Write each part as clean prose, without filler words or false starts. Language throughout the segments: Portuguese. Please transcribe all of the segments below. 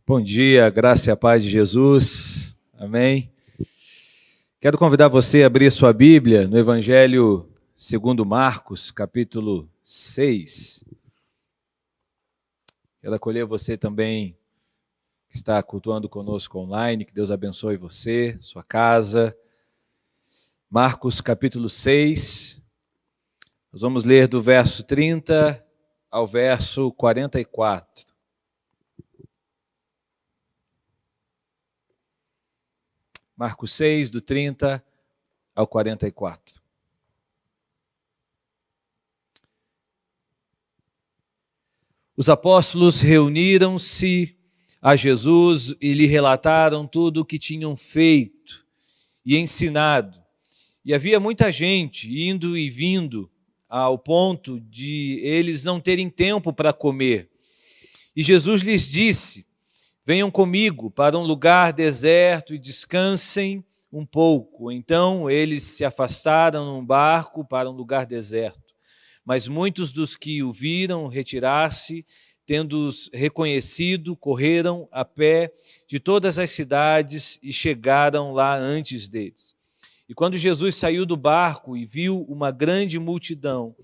Bom dia, graça e a paz de Jesus. Amém. Quero convidar você a abrir sua Bíblia no Evangelho segundo Marcos, capítulo 6. Quero acolher você também que está cultuando conosco online, que Deus abençoe você, sua casa. Marcos, capítulo 6. Nós vamos ler do verso 30 ao verso 44. Marcos 6, do 30 ao 44. Os apóstolos reuniram-se a Jesus e lhe relataram tudo o que tinham feito e ensinado. E havia muita gente indo e vindo ao ponto de eles não terem tempo para comer. E Jesus lhes disse: venham comigo para um lugar deserto e descansem um pouco. Então eles se afastaram num barco para um lugar deserto. Mas muitos dos que o viram retirar-se, tendo-os reconhecido, correram a pé de todas as cidades e chegaram lá antes deles. E quando Jesus saiu do barco e viu uma grande multidão,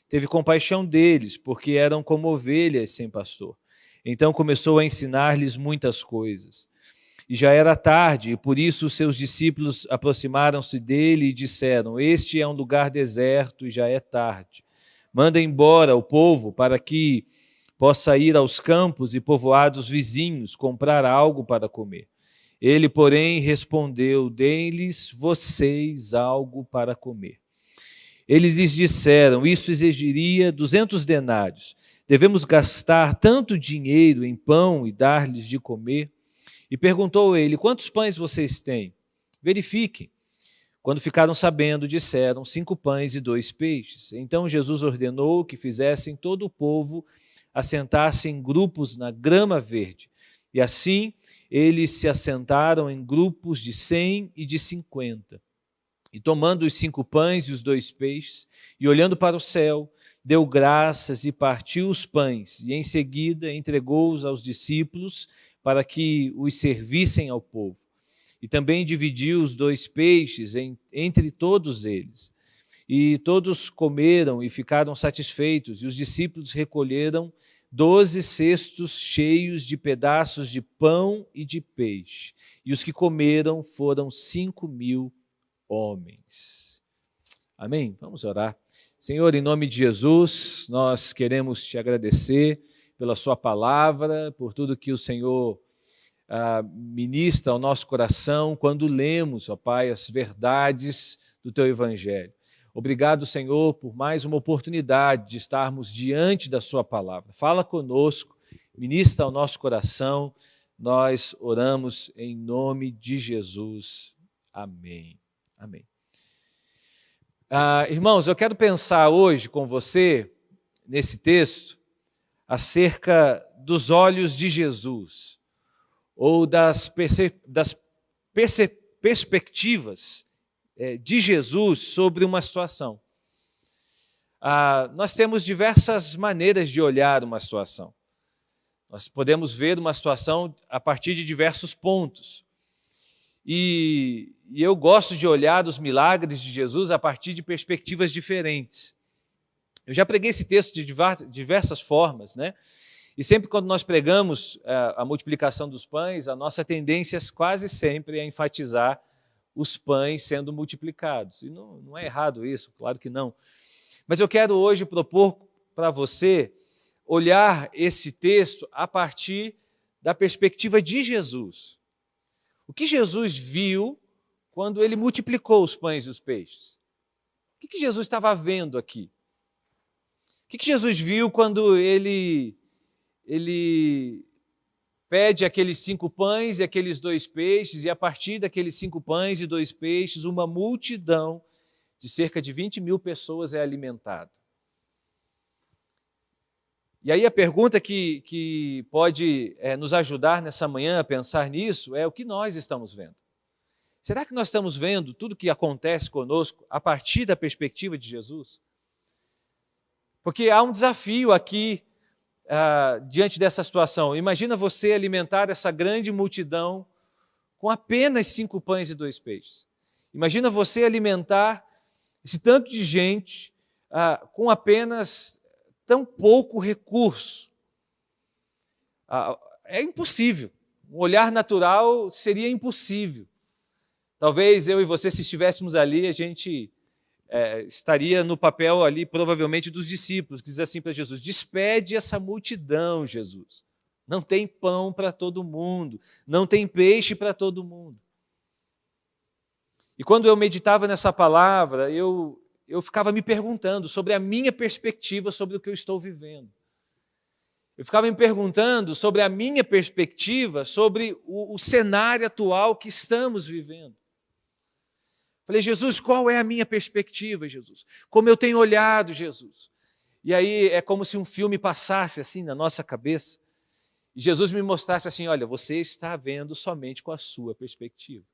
teve compaixão deles, porque eram como ovelhas sem pastor. Então começou a ensinar-lhes muitas coisas. E já era tarde, e por isso os seus discípulos aproximaram-se dele e disseram: este é um lugar deserto e já é tarde. Manda embora o povo para que possa ir aos campos e povoados vizinhos comprar algo para comer. Ele, porém, respondeu: deem-lhes vocês algo para comer. Eles lhes disseram: isso exigiria 200 denários. Devemos gastar tanto dinheiro em pão e dar-lhes de comer? E perguntou ele: quantos pães vocês têm? Verifiquem. Quando ficaram sabendo, disseram: 5 pães e 2 peixes. Então Jesus ordenou que fizessem todo o povo assentar-se em grupos na grama verde. E assim eles se assentaram em grupos de 100 e de 50. E tomando os 5 pães e os 2 peixes, e olhando para o céu, deu graças e partiu os pães, e em seguida entregou-os aos discípulos para que os servissem ao povo. E também dividiu os 2 peixes entre todos eles. E todos comeram e ficaram satisfeitos, e os discípulos recolheram 12 cestos cheios de pedaços de pão e de peixe. E os que comeram foram 5.000 homens. Amém? Vamos orar. Senhor, em nome de Jesus, nós queremos te agradecer pela sua palavra, por tudo que o Senhor ministra ao nosso coração quando lemos, ó Pai, as verdades do teu evangelho. Obrigado, Senhor, por mais uma oportunidade de estarmos diante da sua palavra. Fala conosco, ministra ao nosso coração. Nós oramos em nome de Jesus. Amém. Amém. Irmãos, eu quero pensar hoje com você, nesse texto, acerca dos olhos de Jesus, ou das perspectivas de Jesus sobre uma situação. Nós temos diversas maneiras de olhar uma situação. Nós podemos ver uma situação a partir de diversos pontos. E eu gosto de olhar os milagres de Jesus a partir de perspectivas diferentes. Eu já preguei esse texto de diversas formas, né? E sempre quando nós pregamos a multiplicação dos pães, a nossa tendência quase sempre é enfatizar os pães sendo multiplicados. E não é errado isso, claro que não. Mas eu quero hoje propor para você olhar esse texto a partir da perspectiva de Jesus. O que Jesus viu quando ele multiplicou os pães e os peixes? O que Jesus estava vendo aqui? O que Jesus viu quando ele pede aqueles 5 pães e aqueles 2 peixes, e a partir daqueles 5 pães e 2 peixes, uma multidão de cerca de 20.000 pessoas é alimentada? E aí a pergunta que pode nos ajudar nessa manhã a pensar nisso é: o que nós estamos vendo? Será que nós estamos vendo tudo o que acontece conosco a partir da perspectiva de Jesus? Porque há um desafio aqui diante dessa situação? Imagina você alimentar essa grande multidão com apenas 5 pães e 2 peixes. Imagina você alimentar esse tanto de gente com apenas tão pouco recurso. É impossível. Um olhar natural seria impossível. Talvez eu e você, se estivéssemos ali, a gente estaria no papel ali, provavelmente, dos discípulos, que diz assim para Jesus: despede essa multidão, Jesus. Não tem pão para todo mundo, não tem peixe para todo mundo. E quando eu meditava nessa palavra, eu ficava me perguntando sobre a minha perspectiva sobre o que eu estou vivendo. Eu ficava me perguntando sobre a minha perspectiva sobre o cenário atual que estamos vivendo. Falei: Jesus, qual é a minha perspectiva, Jesus? Como eu tenho olhado, Jesus? E aí é como se um filme passasse assim na nossa cabeça e Jesus me mostrasse assim: olha, você está vendo somente com a sua perspectiva.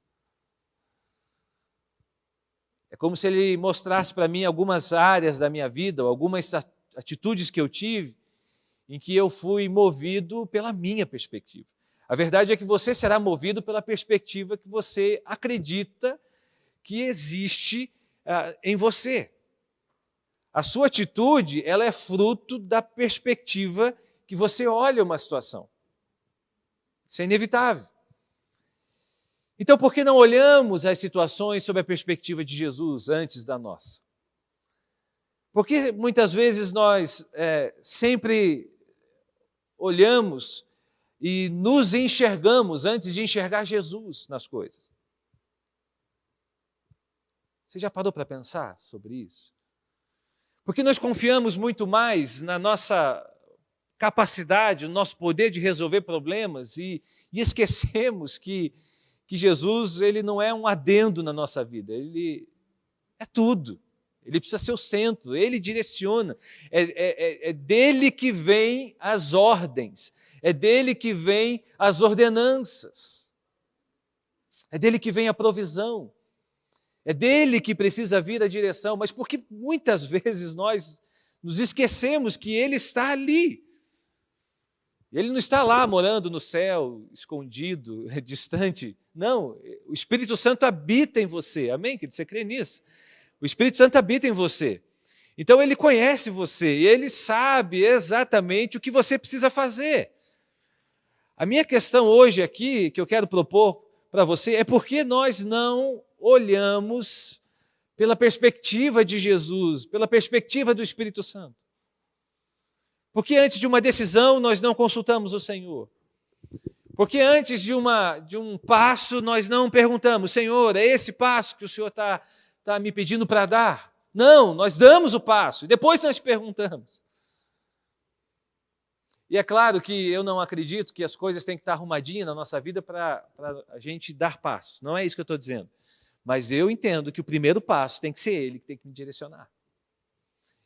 É como se ele mostrasse para mim algumas áreas da minha vida, algumas atitudes que eu tive, em que eu fui movido pela minha perspectiva. A verdade é que você será movido pela perspectiva que você acredita que existe em você. A sua atitude, ela é fruto da perspectiva que você olha uma situação. Isso é inevitável. Então, por que não olhamos as situações sob a perspectiva de Jesus antes da nossa? Porque muitas vezes nós sempre olhamos e nos enxergamos antes de enxergar Jesus nas coisas. Você já parou para pensar sobre isso? Porque nós confiamos muito mais na nossa capacidade, no nosso poder de resolver problemas e esquecemos que Jesus, ele não é um adendo na nossa vida, ele é tudo. Ele precisa ser o centro, ele direciona. É dele que vêm as ordens, é dele que vêm as ordenanças, é dele que vem a provisão, é dele que precisa vir a direção, mas porque muitas vezes nós nos esquecemos que ele está ali. Ele não está lá morando no céu, escondido, distante. Não, o Espírito Santo habita em você. Amém? Que você crê nisso? O Espírito Santo habita em você. Então ele conhece você e ele sabe exatamente o que você precisa fazer. A minha questão hoje aqui, que eu quero propor para você, é por que nós não olhamos pela perspectiva de Jesus, pela perspectiva do Espírito Santo. Porque antes de uma decisão nós não consultamos o Senhor. Porque antes de um passo nós não perguntamos: Senhor, é esse passo que o Senhor está me pedindo para dar? Não, nós damos o passo e depois nós perguntamos. E é claro que eu não acredito que as coisas têm que estar arrumadinhas na nossa vida para a gente dar passos. Não é isso que eu estou dizendo. Mas eu entendo que o primeiro passo tem que ser Ele que tem que me direcionar.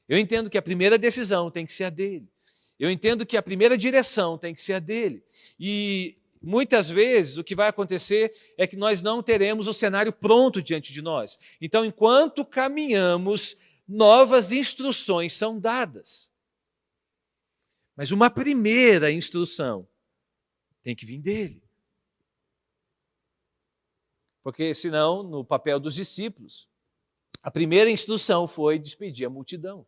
Eu entendo que a primeira decisão tem que ser a dele. Eu entendo que a primeira direção tem que ser a dele. E muitas vezes o que vai acontecer é que nós não teremos o cenário pronto diante de nós. Então, enquanto caminhamos, novas instruções são dadas. Mas uma primeira instrução tem que vir dele. Porque senão, no papel dos discípulos, a primeira instrução foi despedir a multidão.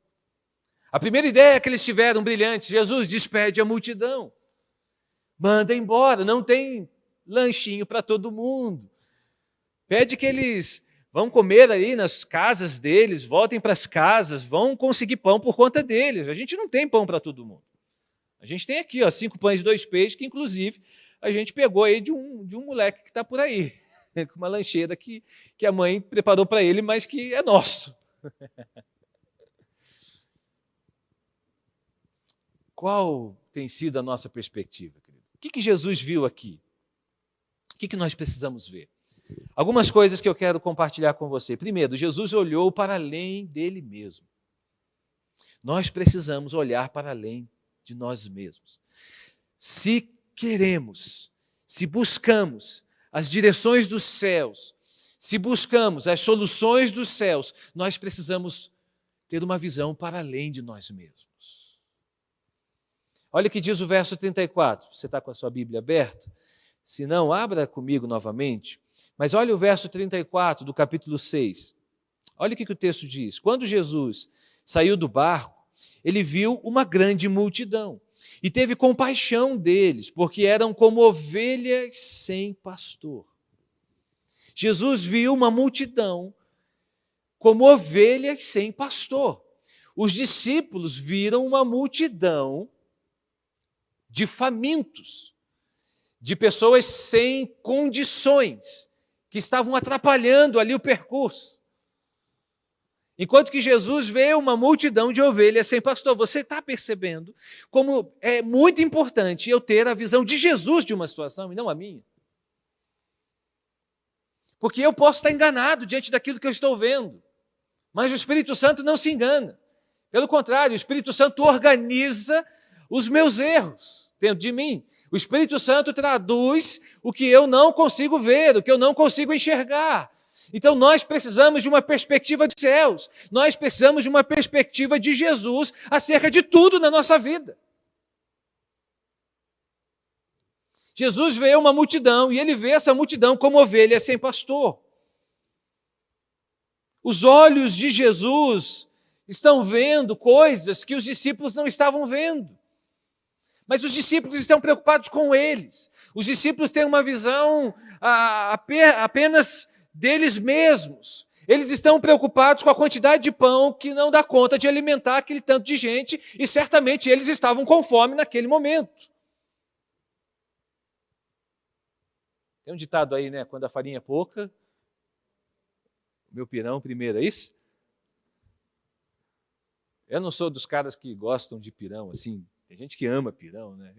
A primeira ideia que eles tiveram brilhante: Jesus, despede a multidão. Manda embora, não tem lanchinho para todo mundo. Pede que eles vão comer aí nas casas deles, voltem para as casas, vão conseguir pão por conta deles. A gente não tem pão para todo mundo. A gente tem aqui 5 pães e 2 peixes, que inclusive a gente pegou aí de um moleque que está por aí, com uma lancheira que a mãe preparou para ele, mas que é nosso. Qual tem sido a nossa perspectiva, querido? O que Jesus viu aqui? O que nós precisamos ver? Algumas coisas que eu quero compartilhar com você. Primeiro, Jesus olhou para além dele mesmo. Nós precisamos olhar para além de nós mesmos. Se queremos, se buscamos as direções dos céus, se buscamos as soluções dos céus, nós precisamos ter uma visão para além de nós mesmos. Olha o que diz o verso 34. Você está com a sua Bíblia aberta? Se não, abra comigo novamente. Mas olha o verso 34 do capítulo 6. Olha o que o texto diz. Quando Jesus saiu do barco, ele viu uma grande multidão e teve compaixão deles, porque eram como ovelhas sem pastor. Jesus viu uma multidão como ovelhas sem pastor. Os discípulos viram uma multidão de famintos, de pessoas sem condições, que estavam atrapalhando ali o percurso. Enquanto que Jesus vê uma multidão de ovelhas sem pastor. Você está percebendo como é muito importante eu ter a visão de Jesus de uma situação e não a minha? Porque eu posso estar enganado diante daquilo que eu estou vendo, mas o Espírito Santo não se engana. Pelo contrário, o Espírito Santo organiza os meus erros dentro de mim. O Espírito Santo traduz o que eu não consigo ver, o que eu não consigo enxergar. Então nós precisamos de uma perspectiva dos céus, nós precisamos de uma perspectiva de Jesus acerca de tudo na nossa vida. Jesus vê uma multidão e ele vê essa multidão como ovelha sem pastor. Os olhos de Jesus estão vendo coisas que os discípulos não estavam vendo. Mas os discípulos estão preocupados com eles. Os discípulos têm uma visão apenas deles mesmos. Eles estão preocupados com a quantidade de pão que não dá conta de alimentar aquele tanto de gente, e certamente eles estavam com fome naquele momento. Tem um ditado aí, né? Quando a farinha é pouca, meu pirão primeiro, é isso? Eu não sou dos caras que gostam de pirão, assim. Tem gente que ama pirão, né?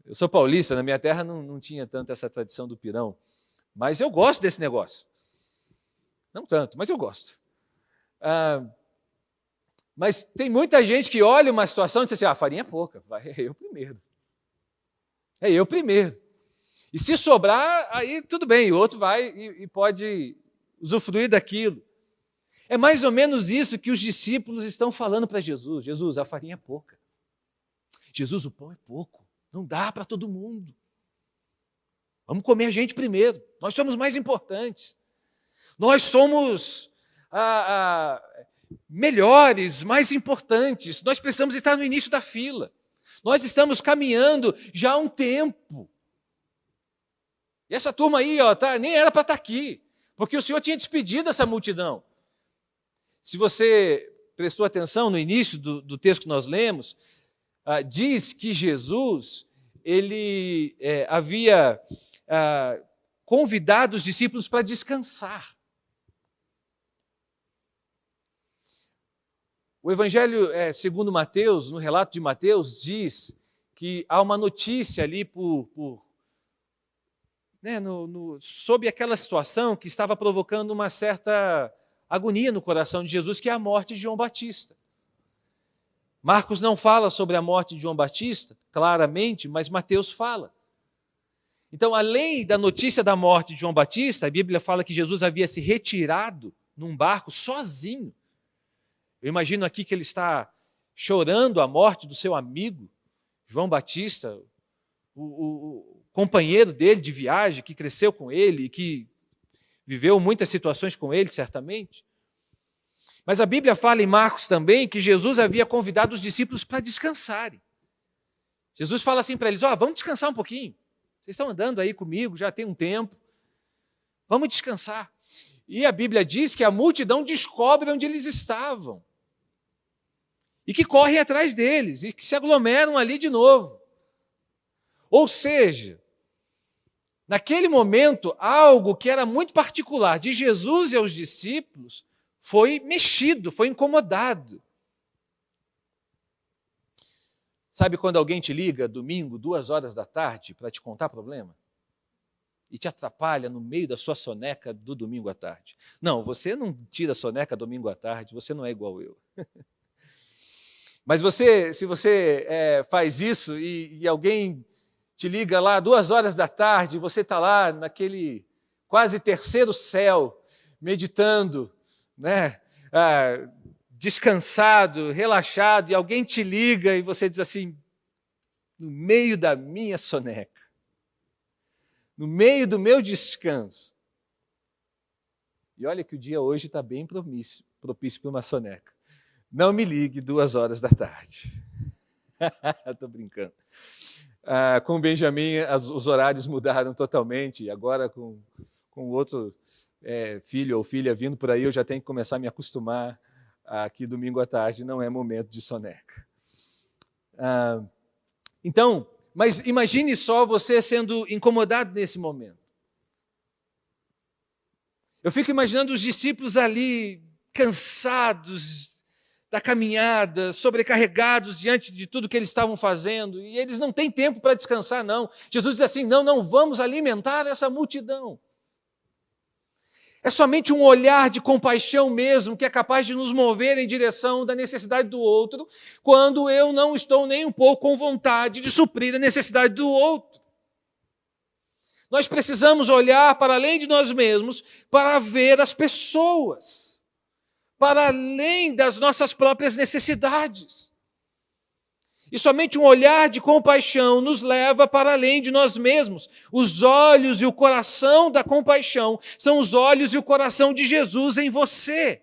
Eu sou paulista, na minha terra não tinha tanto essa tradição do pirão. Mas eu gosto desse negócio. Não tanto, mas eu gosto. Mas tem muita gente que olha uma situação e diz assim, a farinha é pouca, é eu primeiro. É eu primeiro. E se sobrar, aí tudo bem, o outro vai e pode usufruir daquilo. É mais ou menos isso que os discípulos estão falando para Jesus. Jesus, a farinha é pouca. Jesus, o pão é pouco. Não dá para todo mundo. Vamos comer a gente primeiro. Nós somos mais importantes. Nós somos melhores, mais importantes. Nós precisamos estar no início da fila. Nós estamos caminhando já há um tempo. E essa turma aí, nem era para estar aqui, porque o Senhor tinha despedido essa multidão. Se você prestou atenção no início do texto que nós lemos, diz que Jesus ele havia convidado os discípulos para descansar. O Evangelho segundo Mateus, no relato de Mateus, diz que há uma notícia ali sob aquela situação que estava provocando uma certa agonia no coração de Jesus, que é a morte de João Batista. Marcos não fala sobre a morte de João Batista, claramente, mas Mateus fala. Então, além da notícia da morte de João Batista, a Bíblia fala que Jesus havia se retirado num barco sozinho. Eu imagino aqui que ele está chorando a morte do seu amigo, João Batista, o companheiro dele de viagem, que cresceu com ele e que viveu muitas situações com ele, certamente. Mas a Bíblia fala em Marcos também que Jesus havia convidado os discípulos para descansarem. Jesus fala assim para eles, vamos descansar um pouquinho. Vocês estão andando aí comigo já tem um tempo. Vamos descansar. E a Bíblia diz que a multidão descobre onde eles estavam. E que correm atrás deles, e que se aglomeram ali de novo. Ou seja, naquele momento, algo que era muito particular de Jesus e aos discípulos foi mexido, foi incomodado. Sabe quando alguém te liga domingo, 2h da tarde, para te contar problema? E te atrapalha no meio da sua soneca do domingo à tarde. Não, você não tira a soneca domingo à tarde, você não é igual eu. Mas se você faz isso e alguém te liga lá 2h da tarde, você está lá naquele quase terceiro céu, meditando, né? Descansado, relaxado, e alguém te liga e você diz assim, no meio da minha soneca, no meio do meu descanso. E olha que o dia hoje está bem propício para uma soneca. Não me ligue 2 horas da tarde. Estou brincando. Com o Benjamin, os horários mudaram totalmente. E agora, com o outro filho ou filha vindo por aí, eu já tenho que começar a me acostumar que domingo à tarde não é momento de soneca. Então, mas imagine só você sendo incomodado nesse momento. Eu fico imaginando os discípulos ali, cansados da caminhada, sobrecarregados diante de tudo que eles estavam fazendo, e eles não têm tempo para descansar, não. Jesus diz assim, não vamos alimentar essa multidão. É somente um olhar de compaixão mesmo que é capaz de nos mover em direção da necessidade do outro, quando eu não estou nem um pouco com vontade de suprir a necessidade do outro. Nós precisamos olhar para além de nós mesmos para ver as pessoas, para além das nossas próprias necessidades. E somente um olhar de compaixão nos leva para além de nós mesmos. Os olhos e o coração da compaixão são os olhos e o coração de Jesus em você.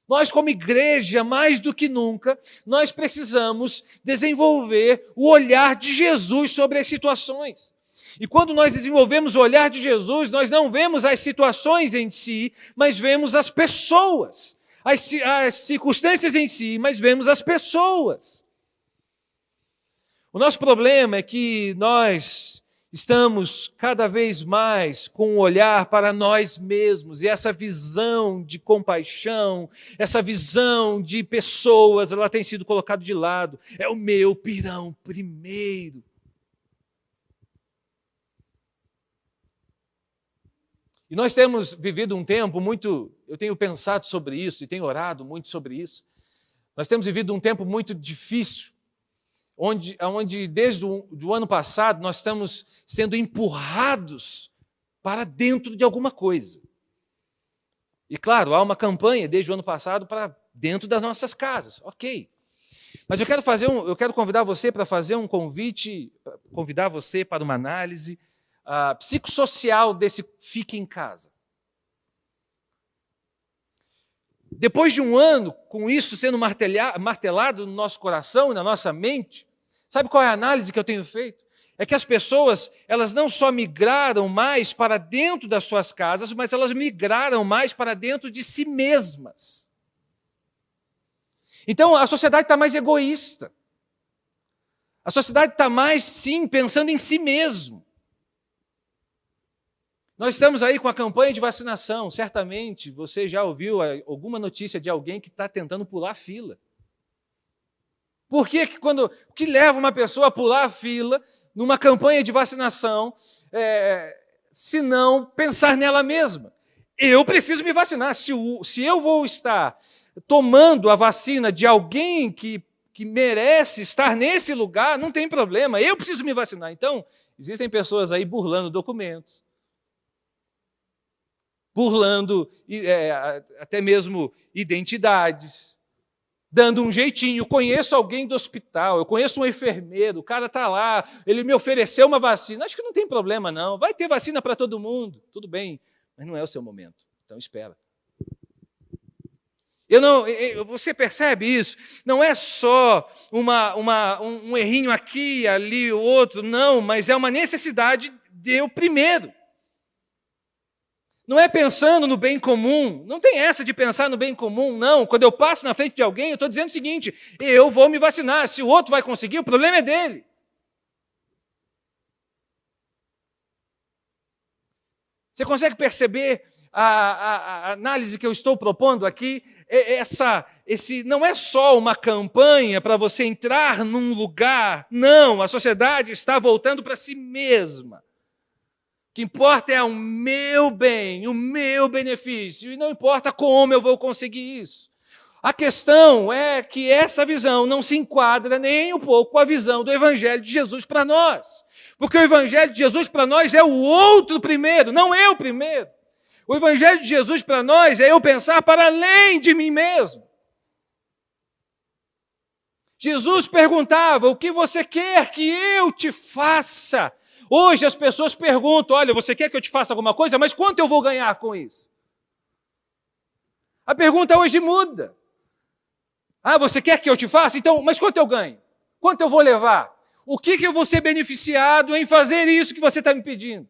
Nós, como igreja, mais do que nunca, nós precisamos desenvolver o olhar de Jesus sobre as situações. E quando nós desenvolvemos o olhar de Jesus, nós não vemos as situações em si, mas vemos as pessoas. As circunstâncias em si, mas vemos as pessoas. O nosso problema é que nós estamos cada vez mais com um olhar para nós mesmos, e essa visão de compaixão, essa visão de pessoas, ela tem sido colocada de lado. É o meu pirão primeiro. E nós temos vivido um tempo muito, eu tenho pensado sobre isso e tenho orado muito sobre isso. Nós temos vivido um tempo muito difícil, onde desde o ano passado nós estamos sendo empurrados para dentro de alguma coisa. E claro, há uma campanha desde o ano passado para dentro das nossas casas, ok. Mas eu quero convidar você para fazer um convite, convidar você para uma análise psicossocial desse fique em casa. Depois de um ano com isso sendo martelado no nosso coração e na nossa mente, sabe qual é a análise que eu tenho feito? É que as pessoas, elas não só migraram mais para dentro das suas casas, mas elas migraram mais para dentro de si mesmas. Então, a sociedade está mais egoísta. A sociedade está mais, sim, pensando em si mesmo. Nós estamos aí com a campanha de vacinação. Certamente você já ouviu alguma notícia de alguém que está tentando pular a fila. Por que o que leva uma pessoa a pular a fila numa campanha de vacinação, se não pensar nela mesma? Eu preciso me vacinar. Se eu vou estar tomando a vacina de alguém que merece estar nesse lugar, não tem problema. Eu preciso me vacinar. Então, existem pessoas aí burlando documentos, burlando até mesmo identidades, dando um jeitinho. Eu conheço alguém do hospital, eu conheço um enfermeiro, o cara está lá, ele me ofereceu uma vacina. Acho que não tem problema, não. Vai ter vacina para todo mundo. Tudo bem, mas não é o seu momento. Então, espera. Você percebe isso? Não é só um errinho aqui, ali, o outro, não, mas é uma necessidade de eu primeiro. Não é pensando no bem comum, não tem essa de pensar no bem comum, não. Quando eu passo na frente de alguém, eu estou dizendo o seguinte, eu vou me vacinar, se o outro vai conseguir, o problema é dele. Você consegue perceber a análise que eu estou propondo aqui? Não é só uma campanha para você entrar num lugar, não, a sociedade está voltando para si mesma. O que importa é o meu bem, o meu benefício, e não importa como eu vou conseguir isso. A questão é que essa visão não se enquadra nem um pouco com a visão do Evangelho de Jesus para nós. Porque o Evangelho de Jesus para nós é o outro primeiro, não eu primeiro. O Evangelho de Jesus para nós é eu pensar para além de mim mesmo. Jesus perguntava: o que você quer que eu te faça? Hoje as pessoas perguntam: olha, você quer que eu te faça alguma coisa? Mas quanto eu vou ganhar com isso? A pergunta hoje muda. Ah, você quer que eu te faça? Então, mas quanto eu ganho? Quanto eu vou levar? O que eu vou ser beneficiado em fazer isso que você está me pedindo?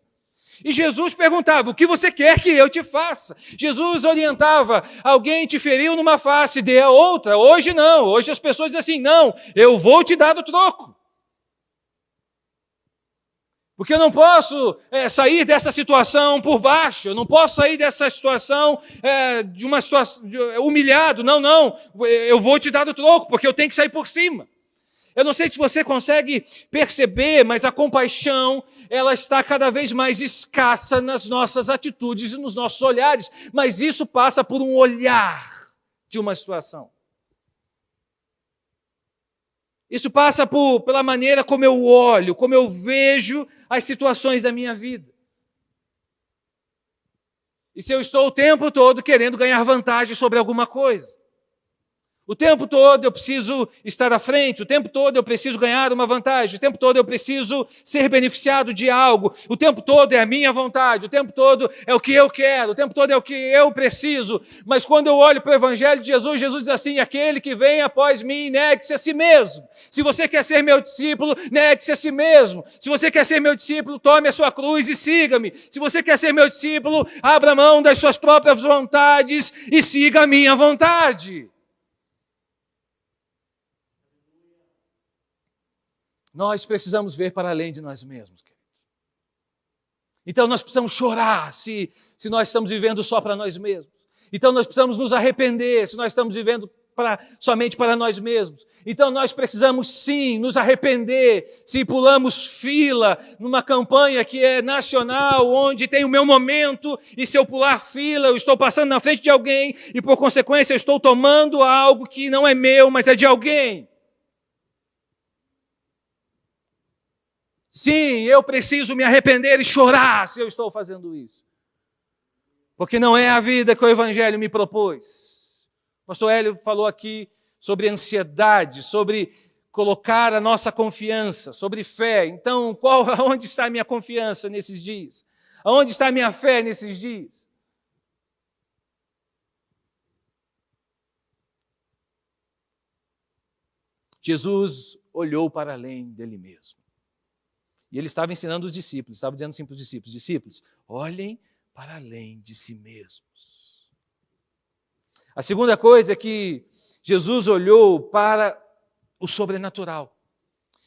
E Jesus perguntava: o que você quer que eu te faça? Jesus orientava: alguém te feriu numa face, dê a outra. Hoje não, hoje as pessoas dizem assim: não, eu vou te dar o troco. Porque eu não posso sair dessa situação por baixo, eu não posso sair dessa situação de uma situação humilhado. Não, eu vou te dar o troco, porque eu tenho que sair por cima. Eu não sei se você consegue perceber, mas a compaixão, ela está cada vez mais escassa nas nossas atitudes e nos nossos olhares, mas isso passa por um olhar de uma situação. Isso passa pela maneira como eu olho, como eu vejo as situações da minha vida. E se eu estou o tempo todo querendo ganhar vantagem sobre alguma coisa, o tempo todo eu preciso estar à frente, o tempo todo eu preciso ganhar uma vantagem, o tempo todo eu preciso ser beneficiado de algo, o tempo todo é a minha vontade, o tempo todo é o que eu quero, o tempo todo é o que eu preciso. Mas quando eu olho para o Evangelho de Jesus, Jesus diz assim: aquele que vem após mim, negue-se a si mesmo. Se você quer ser meu discípulo, negue-se a si mesmo. Se você quer ser meu discípulo, tome a sua cruz e siga-me. Se você quer ser meu discípulo, abra mão das suas próprias vontades e siga a minha vontade. Nós precisamos ver para além de nós mesmos, queridos. Então nós precisamos chorar se nós estamos vivendo só para nós mesmos. Então nós precisamos nos arrepender se nós estamos vivendo somente para nós mesmos. Então nós precisamos sim nos arrepender se pulamos fila numa campanha que é nacional, onde tem o meu momento, e se eu pular fila, eu estou passando na frente de alguém e por consequência eu estou tomando algo que não é meu, mas é de alguém. Sim, eu preciso me arrepender e chorar se eu estou fazendo isso. Porque não é a vida que o Evangelho me propôs. O pastor Hélio falou aqui sobre ansiedade, sobre colocar a nossa confiança, sobre fé. Então, onde está a minha confiança nesses dias? Aonde está a minha fé nesses dias? Jesus olhou para além dele mesmo. E ele estava ensinando os discípulos, estava dizendo assim para os discípulos: discípulos, olhem para além de si mesmos. A segunda coisa é que Jesus olhou para o sobrenatural.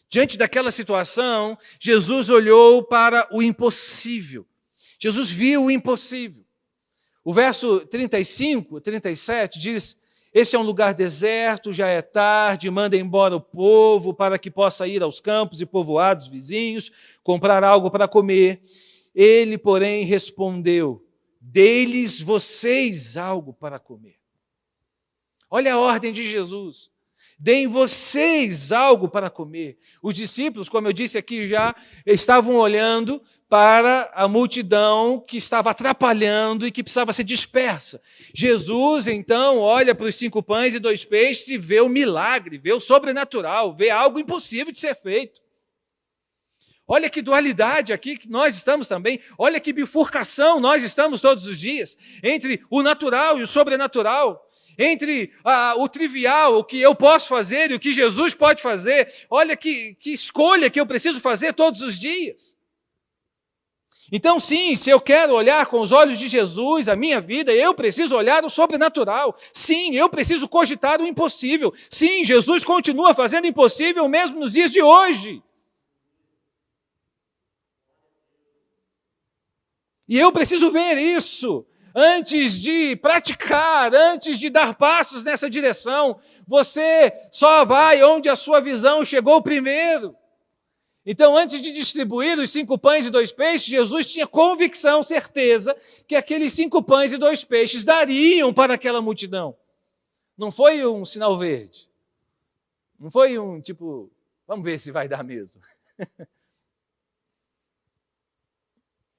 Diante daquela situação, Jesus olhou para o impossível. Jesus viu o impossível. O verso 35, 37 diz: este é um lugar deserto, já é tarde, manda embora o povo para que possa ir aos campos e povoados vizinhos, comprar algo para comer. Ele, porém, respondeu: dê-lhes vocês algo para comer. Olha a ordem de Jesus. Deem vocês algo para comer. Os discípulos, como eu disse aqui já, estavam olhando para a multidão que estava atrapalhando e que precisava ser dispersa. Jesus, então, olha para os 5 pães e 2 peixes e vê o milagre, vê o sobrenatural, vê algo impossível de ser feito. Olha que dualidade aqui que nós estamos também, olha que bifurcação nós estamos todos os dias, entre o natural e o sobrenatural. Entre o trivial, o que eu posso fazer e o que Jesus pode fazer. Olha que escolha que eu preciso fazer todos os dias. Então sim, se eu quero olhar com os olhos de Jesus a minha vida, eu preciso olhar o sobrenatural. Sim, eu preciso cogitar o impossível. Sim, Jesus continua fazendo impossível mesmo nos dias de hoje. E eu preciso ver isso. Antes de praticar, antes de dar passos nessa direção, você só vai onde a sua visão chegou primeiro. Então, antes de distribuir os 5 pães e 2 peixes, Jesus tinha convicção, certeza, que aqueles 5 pães e 2 peixes dariam para aquela multidão. Não foi um sinal verde. Não foi um tipo, vamos ver se vai dar mesmo.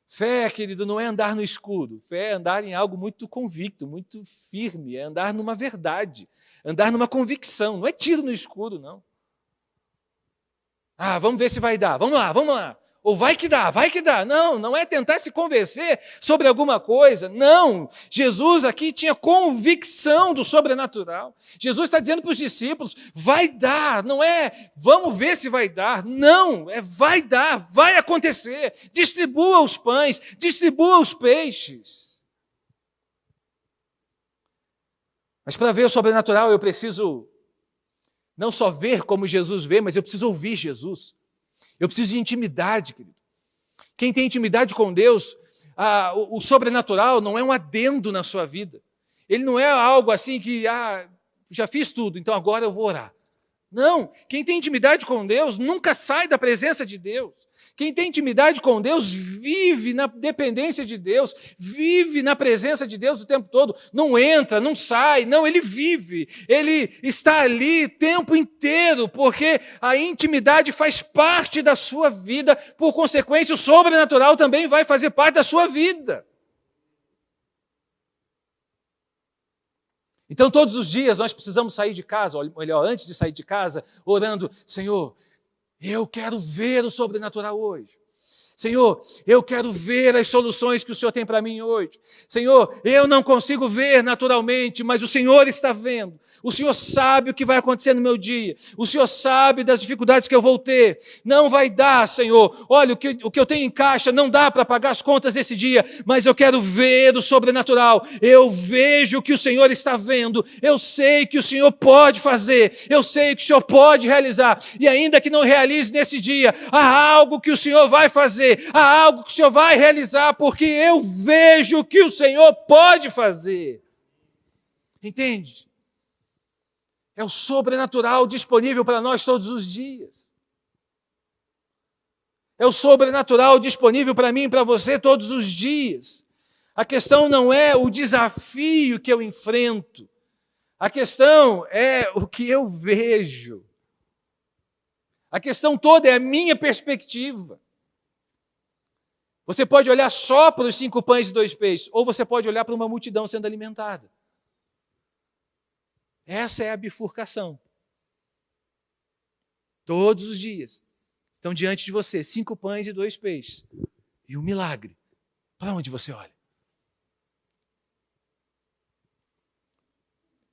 Fé, querido, não é andar no escuro. Fé é andar em algo muito convicto, muito firme. É andar numa verdade. Andar numa convicção. Não é tiro no escuro, não. Vamos ver se vai dar. Vamos lá, vamos lá. Ou vai que dá, vai que dá. Não, não é tentar se convencer sobre alguma coisa. Não. Jesus aqui tinha convicção do sobrenatural. Jesus está dizendo para os discípulos, vai dar. Não é vamos ver se vai dar. Não, é vai dar, vai acontecer. Distribua os pães, distribua os peixes. Mas para ver o sobrenatural eu preciso não só ver como Jesus vê, mas eu preciso ouvir Jesus. Eu preciso de intimidade, querido. Quem tem intimidade com Deus, o sobrenatural não é um adendo na sua vida. Ele não é algo assim que, já fiz tudo, então agora eu vou orar. Não, quem tem intimidade com Deus nunca sai da presença de Deus. Quem tem intimidade com Deus vive na dependência de Deus, vive na presença de Deus o tempo todo. Não entra, não sai, não, ele vive. Ele está ali o tempo inteiro, porque a intimidade faz parte da sua vida. Por consequência, o sobrenatural também vai fazer parte da sua vida. Então, todos os dias nós precisamos sair de casa, ou melhor, antes de sair de casa, orando, Senhor, eu quero ver o sobrenatural hoje. Senhor, eu quero ver as soluções que o Senhor tem para mim hoje. Senhor, eu não consigo ver naturalmente, mas o Senhor está vendo. O Senhor sabe o que vai acontecer no meu dia. O Senhor sabe das dificuldades que eu vou ter. Não vai dar, Senhor. Olha, o que eu tenho em caixa não dá para pagar as contas desse dia, mas eu quero ver o sobrenatural. Eu vejo o que o Senhor está vendo. Eu sei que o Senhor pode fazer. Eu sei que o Senhor pode realizar. E ainda que não realize nesse dia, há algo que o Senhor vai fazer. Há algo que o Senhor vai realizar, porque eu vejo o que o Senhor pode fazer. Entende? É o sobrenatural disponível para nós todos os dias. É o sobrenatural disponível para mim e para você todos os dias. A questão não é o desafio que eu enfrento. A questão é o que eu vejo. A questão toda é a minha perspectiva. Você pode olhar só para os 5 pães e 2 peixes, ou você pode olhar para uma multidão sendo alimentada. Essa é a bifurcação. Todos os dias estão diante de você 5 pães e 2 peixes. E o milagre. Para onde você olha?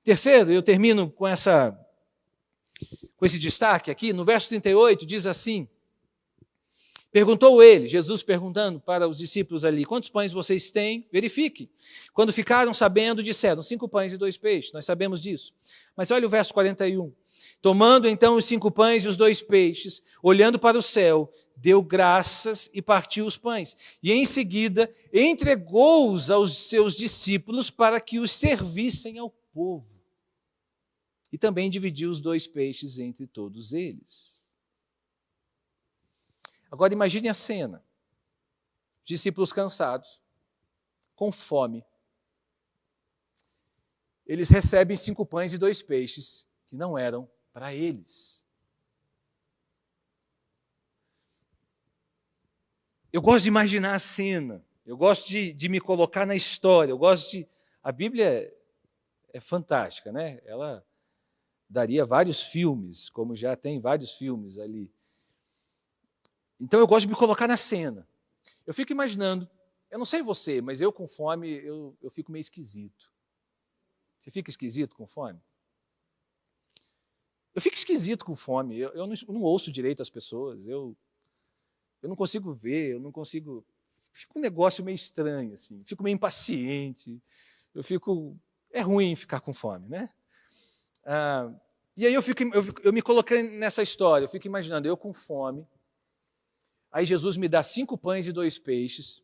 Terceiro, eu termino com esse destaque aqui, no verso 38, diz assim, perguntou ele, Jesus perguntando para os discípulos ali, quantos pães vocês têm? Verifique. Quando ficaram sabendo, disseram, 5 pães e 2 peixes, nós sabemos disso. Mas olha o verso 41. Tomando então os 5 pães e os 2 peixes, olhando para o céu, deu graças e partiu os pães. E em seguida entregou-os aos seus discípulos para que os servissem ao povo. E também dividiu os 2 peixes entre todos eles. Agora imagine a cena. Discípulos cansados, com fome. Eles recebem 5 pães e 2 peixes, que não eram para eles. Eu gosto de imaginar a cena. Eu gosto de me colocar na história. A Bíblia é fantástica, né? Ela daria vários filmes, como já tem vários filmes ali. Então eu gosto de me colocar na cena. Eu fico imaginando, eu não sei você, mas eu com fome, eu fico meio esquisito. Você fica esquisito com fome? Eu fico esquisito com fome, eu não ouço direito as pessoas, eu não consigo ver, eu não consigo... Fica um negócio meio estranho, assim, fico meio impaciente, é ruim ficar com fome, né? E aí eu me coloquei nessa história, eu fico imaginando, eu com fome, aí Jesus me dá 5 pães e 2 peixes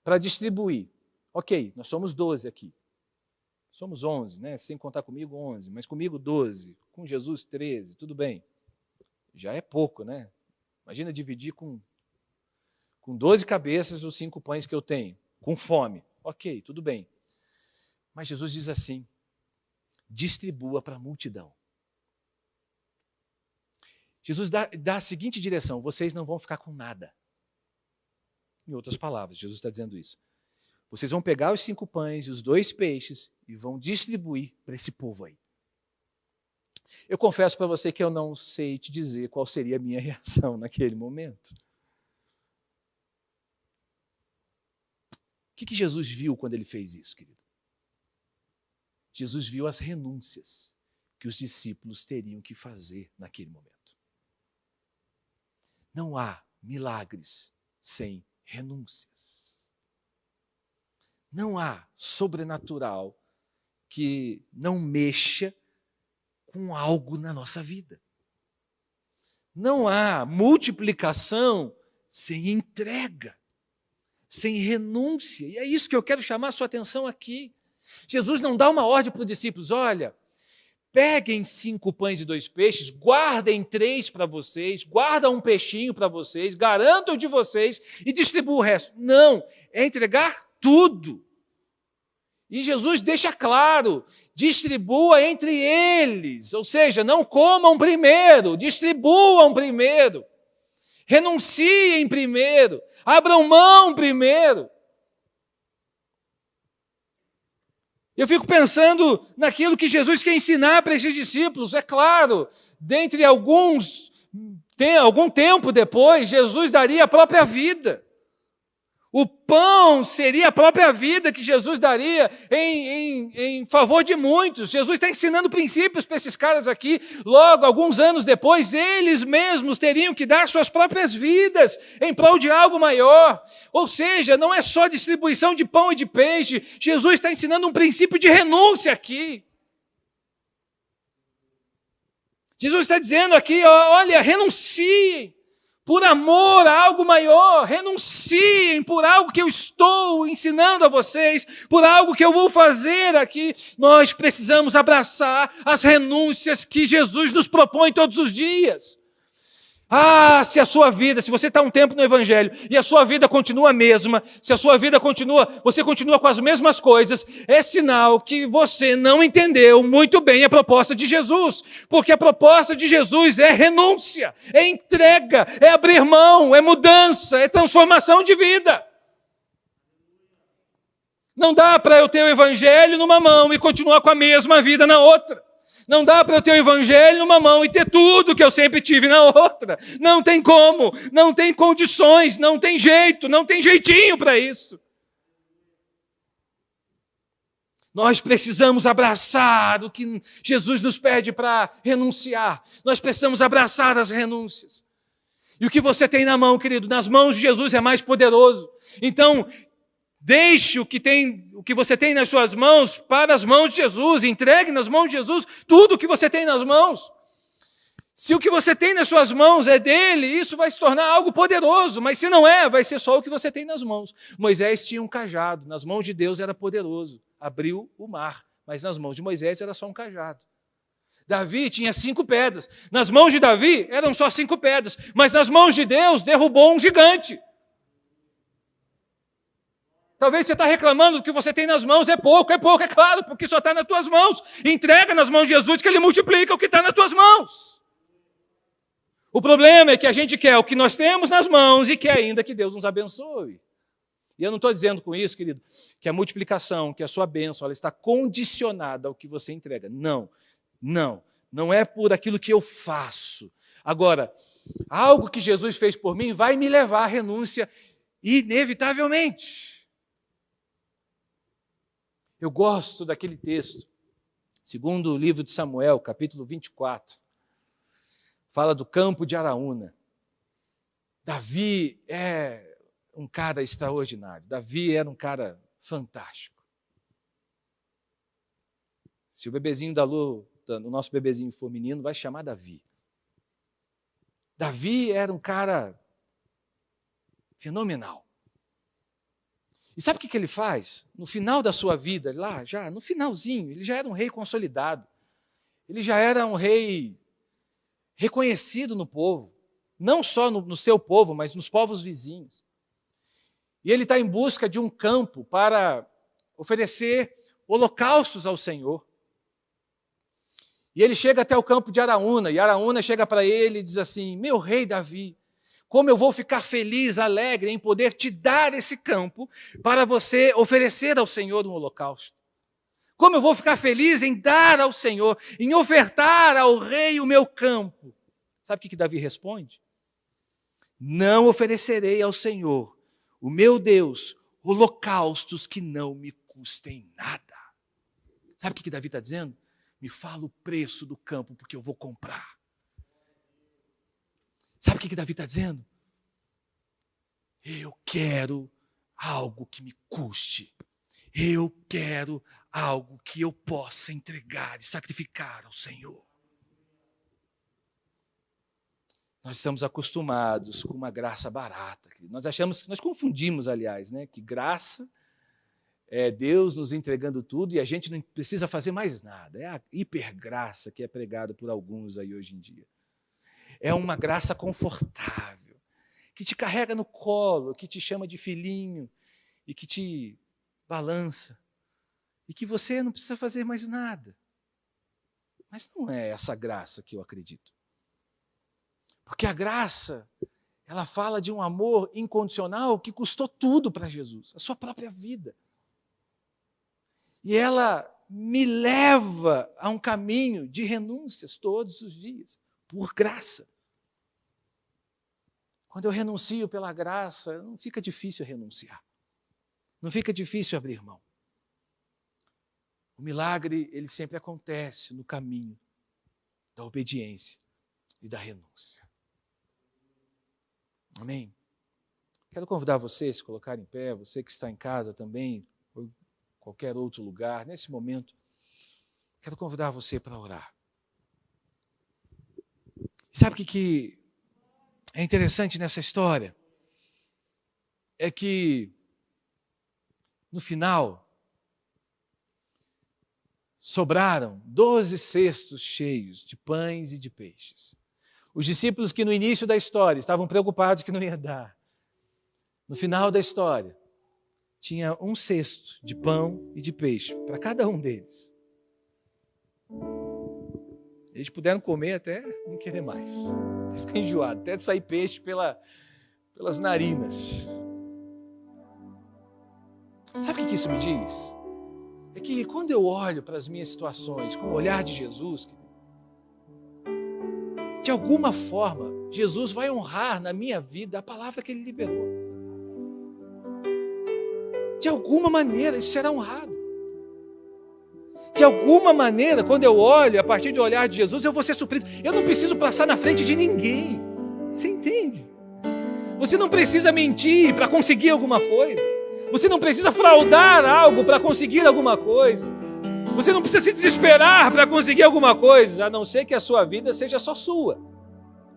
para distribuir. Ok, nós somos 12 aqui. Somos 11, né? Sem contar comigo 11, mas comigo 12, com Jesus 13, tudo bem. Já é pouco, né? Imagina dividir com 12 cabeças os 5 pães que eu tenho, com fome. Ok, tudo bem. Mas Jesus diz assim, distribua para a multidão. Jesus dá a seguinte direção, vocês não vão ficar com nada. Em outras palavras, Jesus está dizendo isso. Vocês vão pegar os 5 pães e os 2 peixes e vão distribuir para esse povo aí. Eu confesso para você que eu não sei te dizer qual seria a minha reação naquele momento. O que Jesus viu quando ele fez isso, querido? Jesus viu as renúncias que os discípulos teriam que fazer naquele momento. Não há milagres sem renúncias. Não há sobrenatural que não mexa com algo na nossa vida. Não há multiplicação sem entrega, sem renúncia. E é isso que eu quero chamar a sua atenção aqui. Jesus não dá uma ordem para os discípulos: olha, peguem 5 pães e 2 peixes, guardem 3 para vocês, guardem um peixinho para vocês, garantam de vocês e distribuam o resto. Não, é entregar tudo. E Jesus deixa claro, distribua entre eles, ou seja, não comam primeiro, distribuam primeiro, renunciem primeiro, abram mão primeiro. Eu fico pensando naquilo que Jesus quer ensinar para esses discípulos. É claro, dentre algum tempo depois, Jesus daria a própria vida. O pão seria a própria vida que Jesus daria em favor de muitos. Jesus está ensinando princípios para esses caras aqui. Logo, alguns anos depois, eles mesmos teriam que dar suas próprias vidas em prol de algo maior. Ou seja, não é só distribuição de pão e de peixe. Jesus está ensinando um princípio de renúncia aqui. Jesus está dizendo aqui, olha, renunciem. Por amor a algo maior, renunciem por algo que eu estou ensinando a vocês, por algo que eu vou fazer aqui. Nós precisamos abraçar as renúncias que Jesus nos propõe todos os dias. Se a sua vida, se você está um tempo no Evangelho e a sua vida continua a mesma, se a sua vida você continua com as mesmas coisas, é sinal que você não entendeu muito bem a proposta de Jesus, porque a proposta de Jesus é renúncia, é entrega, é abrir mão, é mudança, é transformação de vida. Não dá para eu ter o Evangelho numa mão e continuar com a mesma vida na outra. Não dá para eu ter o Evangelho numa mão e ter tudo que eu sempre tive na outra. Não tem como, não tem condições, não tem jeito, não tem jeitinho para isso. Nós precisamos abraçar o que Jesus nos pede para renunciar. Nós precisamos abraçar as renúncias. E o que você tem na mão, querido, nas mãos de Jesus é mais poderoso. Então, deixe o que você tem nas suas mãos para as mãos de Jesus. Entregue nas mãos de Jesus tudo o que você tem nas mãos. Se o que você tem nas suas mãos é dele, isso vai se tornar algo poderoso. Mas se não é, vai ser só o que você tem nas mãos. Moisés tinha um cajado. Nas mãos de Deus era poderoso. Abriu o mar. Mas nas mãos de Moisés era só um cajado. Davi tinha 5 pedras. Nas mãos de Davi eram só 5 pedras. Mas nas mãos de Deus derrubou um gigante. Talvez você está reclamando do que você tem nas mãos, é pouco, é claro, porque só está nas tuas mãos. Entrega nas mãos de Jesus que ele multiplica o que está nas tuas mãos. O problema é que a gente quer o que nós temos nas mãos e quer ainda que Deus nos abençoe. E eu não estou dizendo com isso, querido, que a multiplicação, que a sua bênção, ela está condicionada ao que você entrega. Não é por aquilo que eu faço. Agora, algo que Jesus fez por mim vai me levar à renúncia inevitavelmente. Eu gosto daquele texto, segundo o livro de Samuel, capítulo 24, fala do campo de Araúna. Davi é um cara extraordinário, Davi era um cara fantástico. Se o bebezinho o nosso bebezinho for menino, vai chamar Davi. Davi era um cara fenomenal. E sabe o que ele faz? No final da sua vida, no finalzinho, ele já era um rei consolidado. Ele já era um rei reconhecido no povo. Não só no seu povo, mas nos povos vizinhos. E ele está em busca de um campo para oferecer holocaustos ao Senhor. E ele chega até o campo de Araúna, e Araúna chega para ele e diz assim: meu rei Davi, como eu vou ficar feliz, alegre em poder te dar esse campo para você oferecer ao Senhor um holocausto. Como eu vou ficar feliz em dar ao Senhor, em ofertar ao rei o meu campo? Sabe o que Davi responde? Não oferecerei ao Senhor, o meu Deus, holocaustos que não me custem nada. Sabe o que Davi está dizendo? Me fala o preço do campo, porque eu vou comprar. Sabe o que Davi está dizendo? Eu quero algo que me custe. Eu quero algo que eu possa entregar e sacrificar ao Senhor. Nós estamos acostumados com uma graça barata. Nós confundimos, aliás, né, que graça é Deus nos entregando tudo e a gente não precisa fazer mais nada. É a hipergraça que é pregada por alguns aí hoje em dia. É uma graça confortável, que te carrega no colo, que te chama de filhinho e que te balança. E que você não precisa fazer mais nada. Mas não é essa graça que eu acredito. Porque a graça, ela fala de um amor incondicional que custou tudo para Jesus, a sua própria vida. E ela me leva a um caminho de renúncias todos os dias, por graça. Quando eu renuncio pela graça, não fica difícil renunciar. Não fica difícil abrir mão. O milagre, ele sempre acontece no caminho da obediência e da renúncia. Amém? Quero convidar você a se colocar em pé, você que está em casa também, ou em qualquer outro lugar, nesse momento, quero convidar você para orar. Sabe o que é interessante nessa história? É que, no final, sobraram 12 cestos cheios de pães e de peixes. Os discípulos que no início da história estavam preocupados que não ia dar, no final da história, tinha um cesto de pão e de peixe para cada um deles. Eles puderam comer até não querer mais, até ficar enjoado, até sair peixe pelas narinas. Sabe o que isso me diz? É que quando eu olho para as minhas situações com o olhar de Jesus, de alguma forma, Jesus vai honrar na minha vida a palavra que Ele liberou. De alguma maneira, isso será honrado. De alguma maneira, quando eu olho, a partir do olhar de Jesus, eu vou ser suprido. Eu não preciso passar na frente de ninguém. Você entende? Você não precisa mentir para conseguir alguma coisa. Você não precisa fraudar algo para conseguir alguma coisa. Você não precisa se desesperar para conseguir alguma coisa, a não ser que a sua vida seja só sua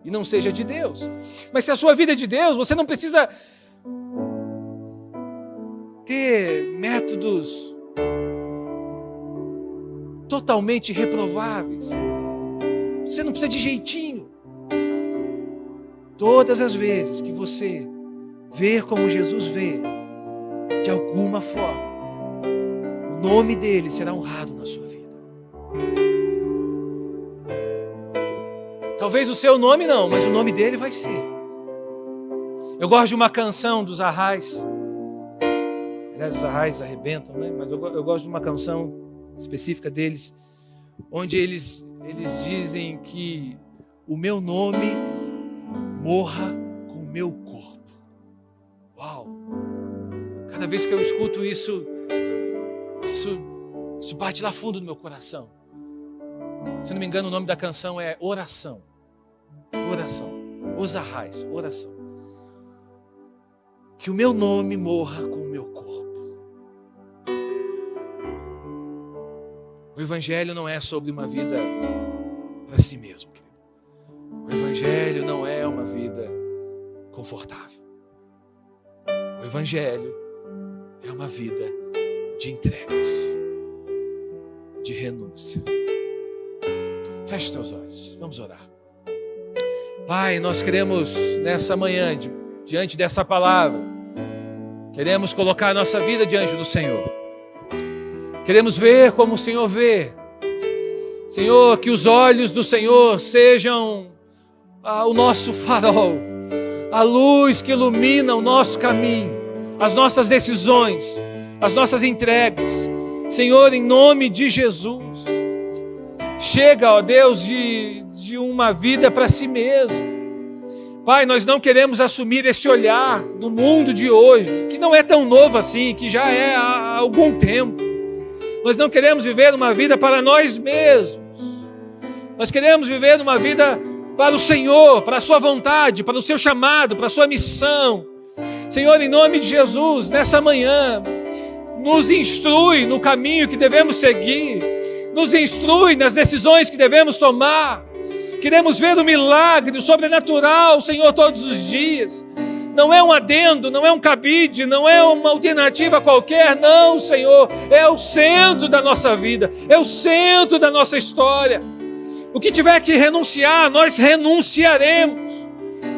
e não seja de Deus. Mas se a sua vida é de Deus, você não precisa ter métodos totalmente reprováveis. Você não precisa de jeitinho. Todas as vezes que você ver como Jesus vê, de alguma forma, o nome dele será honrado na sua vida. Talvez o seu nome não, mas o nome dele vai ser. Eu gosto de uma canção dos Arrais. Aliás, os Arrais arrebentam, né? Mas eu gosto de uma canção específica deles, onde eles dizem que o meu nome morra com o meu corpo. Uau! Cada vez que eu escuto isso bate lá fundo no meu coração. Se não me engano, o nome da canção é Oração. Oração. Os Arrais, oração. Que o meu nome morra com o meu corpo. O Evangelho não é sobre uma vida para si mesmo, querido. O Evangelho não é uma vida confortável. O Evangelho é uma vida de entregas, de renúncia. Feche teus olhos, vamos orar. Pai, nós queremos nessa manhã, diante dessa palavra, queremos colocar a nossa vida diante do Senhor. Queremos ver como o Senhor vê. Senhor, que os olhos do Senhor sejam o nosso farol, a luz que ilumina o nosso caminho, as nossas decisões, as nossas entregas. Senhor, em nome de Jesus. Chega, ó Deus, de uma vida para si mesmo. Pai, nós não queremos assumir esse olhar do mundo de hoje, que não é tão novo assim, que já é há algum tempo. Nós não queremos viver uma vida para nós mesmos. Nós queremos viver uma vida para o Senhor, para a sua vontade, para o seu chamado, para a sua missão. Senhor, em nome de Jesus, nessa manhã, nos instrui no caminho que devemos seguir, nos instrui nas decisões que devemos tomar. Queremos ver o milagre, o sobrenatural, Senhor, todos os dias. Não é um adendo, não é um cabide, não é uma alternativa qualquer, não, Senhor. É o centro da nossa vida, é o centro da nossa história. O que tiver que renunciar, nós renunciaremos.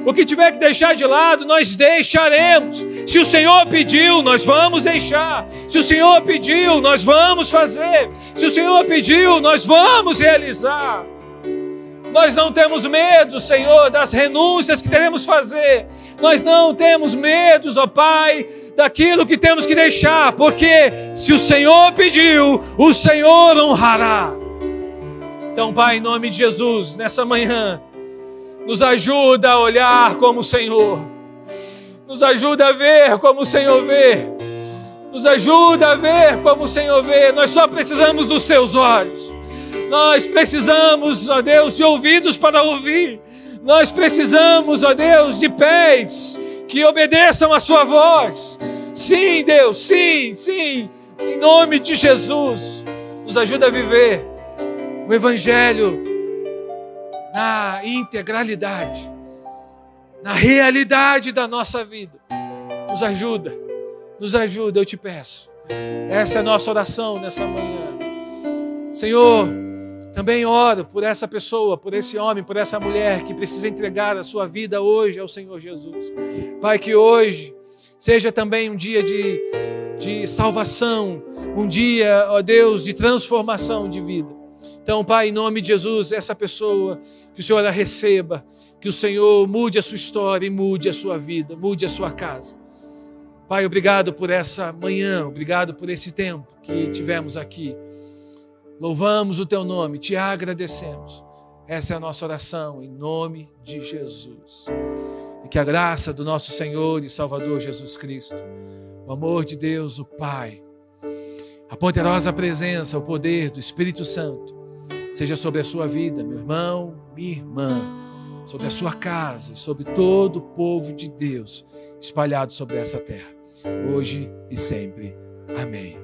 O que tiver que deixar de lado, nós deixaremos. Se o Senhor pediu, nós vamos deixar. Se o Senhor pediu, nós vamos fazer. Se o Senhor pediu, nós vamos realizar. Nós não temos medo, Senhor, das renúncias que teremos fazer. Nós não temos medo, ó Pai, daquilo que temos que deixar. Porque se o Senhor pediu, o Senhor honrará. Então, Pai, em nome de Jesus, nessa manhã, nos ajuda a olhar como o Senhor. Nos ajuda a ver como o Senhor vê. Nos ajuda a ver como o Senhor vê. Nós só precisamos dos Teus olhos. Nós precisamos, ó Deus, de ouvidos para ouvir. Nós precisamos, ó Deus, de pés que obedeçam a Sua voz. Sim, Deus, sim, sim. Em nome de Jesus, nos ajuda a viver o Evangelho na integralidade, na realidade da nossa vida. Nos ajuda, eu te peço. Essa é a nossa oração nessa manhã. Senhor, também oro por essa pessoa, por esse homem, por essa mulher que precisa entregar a sua vida hoje ao Senhor Jesus. Pai, que hoje seja também um dia de salvação, um dia, ó Deus, de transformação de vida. Então, Pai, em nome de Jesus, essa pessoa, que o Senhor a receba, que o Senhor mude a sua história e mude a sua vida, mude a sua casa. Pai, obrigado por essa manhã, obrigado por esse tempo que tivemos aqui. Louvamos o Teu nome, Te agradecemos. Essa é a nossa oração, em nome de Jesus. E que a graça do nosso Senhor e Salvador Jesus Cristo, o amor de Deus, o Pai, a poderosa presença, o poder do Espírito Santo, seja sobre a sua vida, meu irmão, minha irmã, sobre a sua casa, sobre todo o povo de Deus espalhado sobre essa terra, hoje e sempre. Amém.